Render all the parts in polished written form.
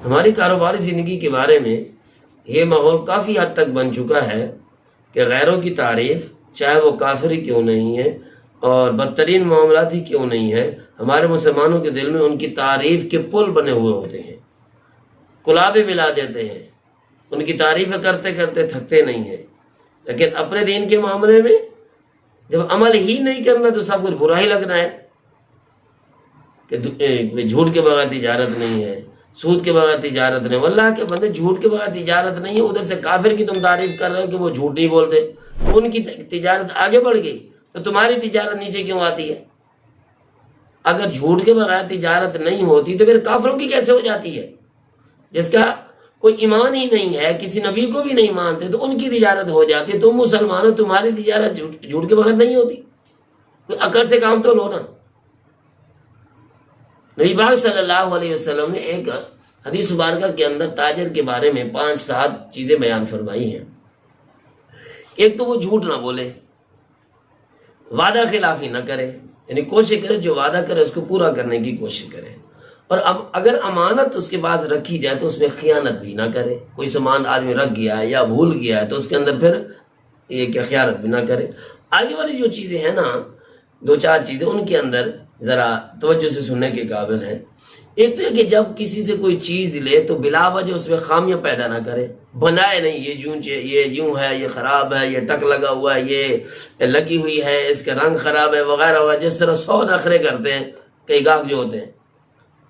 ہماری کاروباری زندگی کے بارے میں یہ ماحول کافی حد تک بن چکا ہے کہ غیروں کی تعریف، چاہے وہ کافر ہی کیوں نہیں ہے اور بدترین معاملات ہی کیوں نہیں ہے، ہمارے مسلمانوں کے دل میں ان کی تعریف کے پل بنے ہوئے ہوتے ہیں، کلابیں ملا دیتے ہیں، ان کی تعریفیں کرتے کرتے تھکتے نہیں ہیں۔ لیکن اپنے دین کے معاملے میں جب عمل ہی نہیں کرنا تو سب کچھ برا ہی لگنا ہے کہ جھوٹ کے بغیر تجارت نہیں ہے، سود کے بغیر تجارت نہیں۔ واللہ کے بندے، جھوٹ کے بغیر تجارت نہیں ہے، ادھر سے کافر کی تم تعریف کر رہے ہو کہ وہ جھوٹ نہیں بولتے، تو ان کی تجارت آگے بڑھ گئی تو تمہاری تجارت نیچے کیوں آتی ہے؟ اگر جھوٹ کے بغیر تجارت نہیں ہوتی تو پھر کافروں کی کیسے ہو جاتی ہے؟ جس کا کوئی ایمان ہی نہیں ہے، کسی نبی کو بھی نہیں مانتے، تو ان کی تجارت ہو جاتی ہے۔ تم مسلمانوں، تمہاری تجارت جھوٹ کے بغیر نہیں ہوتی؟ کوئی عقل سے کام تو لو نا۔ نبی پاک صلی اللہ علیہ وسلم نے ایک حدیث مبارکہ کے اندر تاجر کے بارے میں 5-7 چیزیں بیان فرمائی ہیں۔ ایک تو وہ جھوٹ نہ بولے، وعدہ خلافی نہ کرے، یعنی کوشش کرے جو وعدہ کرے اس کو پورا کرنے کی کوشش کرے، اور اب اگر امانت اس کے پاس رکھی جائے تو اس میں خیانت بھی نہ کرے۔ کوئی سامان آدمی رکھ گیا ہے یا بھول گیا ہے تو اس کے اندر پھر یہ کہ خیانت بھی نہ کرے۔ آگے والی جو چیزیں ہیں نا، 2-4 چیزیں، ان کے اندر ذرا توجہ سے سننے کے قابل ہیں۔ ایک تو یہ کہ جب کسی سے کوئی چیز لے تو بلا وجہ اس میں خامیاں پیدا نہ کرے، بنائے نہیں، یہ یوں ہے، یہ خراب ہے، یہ ٹک لگا ہوا ہے، یہ لگی ہوئی ہے، اس کا رنگ خراب ہے وغیرہ وغیرہ، جس طرح 100 نخرے کرتے ہیں کئی گاہک جو ہوتے ہیں۔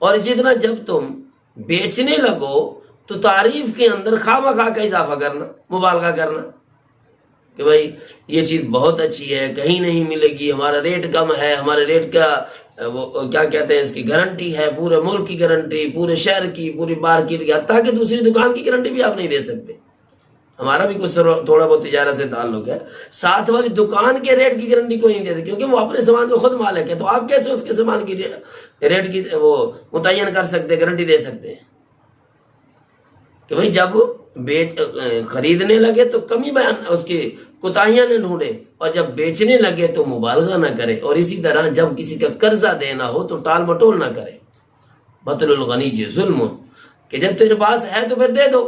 اور اسی طرح جب تم بیچنے لگو تو تعریف کے اندر خواہ کا اضافہ کرنا، مبالغہ کرنا کہ بھائی یہ چیز بہت اچھی ہے، کہیں نہیں ملے گی، ہمارا ریٹ کم ہے، ہمارے ریٹ کا وہ کیا کہتے ہیں، اس کی گارنٹی ہے، پورے ملک کی گارنٹی، پورے شہر کی، پوری مارکیٹ کی، حتیٰ کہ دوسری دکان کی گارنٹی بھی آپ نہیں دے سکتے۔ ہمارا بھی کچھ تھوڑا بہت تجارت سے تعلق ہے، ساتھ والی دکان کے ریٹ کی گارنٹی کوئی نہیں دے سکتے کیونکہ وہ اپنے سامان کو خود مالک ہے، تو آپ کیسے اس کے سامان کی ریٹ کی وہ متعین کر سکتے، گارنٹی دے سکتے ہیں؟ کہ بھائی جب خریدنے لگے تو کمی بیان اس کی کوتاہیاں نہ ڈھونڈے، اور جب بیچنے لگے تو مبالغہ نہ کرے، اور اسی طرح جب کسی کا قرضہ دینا ہو تو ٹال مٹول نہ کرے۔ بطل الغنی ظلم، کہ جب تیرے پاس ہے تو پھر دے دو،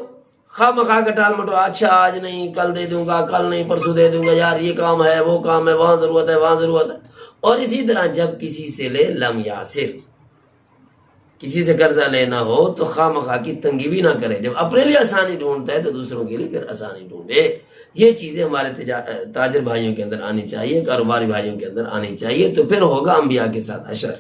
خواہ مخواہ کا ٹال مٹول، اچھا آج نہیں کل دے دوں گا، کل نہیں پرسوں دے دوں گا، یار یہ کام ہے وہ کام ہے، وہاں ضرورت ہے وہاں ضرورت ہے۔ اور اسی طرح جب کسی سے لے لم یاسر، کسی سے قرضہ لینا ہو تو خواہ مخواہ کی تنگی بھی نہ کرے، جب اپنے لیے آسانی ڈھونڈتا ہے تو دوسروں کے لیے پھر آسانی ڈھونڈے۔ یہ چیزیں ہمارے تاجر بھائیوں کے اندر آنی چاہیے، کاروباری بھائیوں کے اندر آنی چاہیے، تو پھر ہوگا انبیاء کے ساتھ حشر۔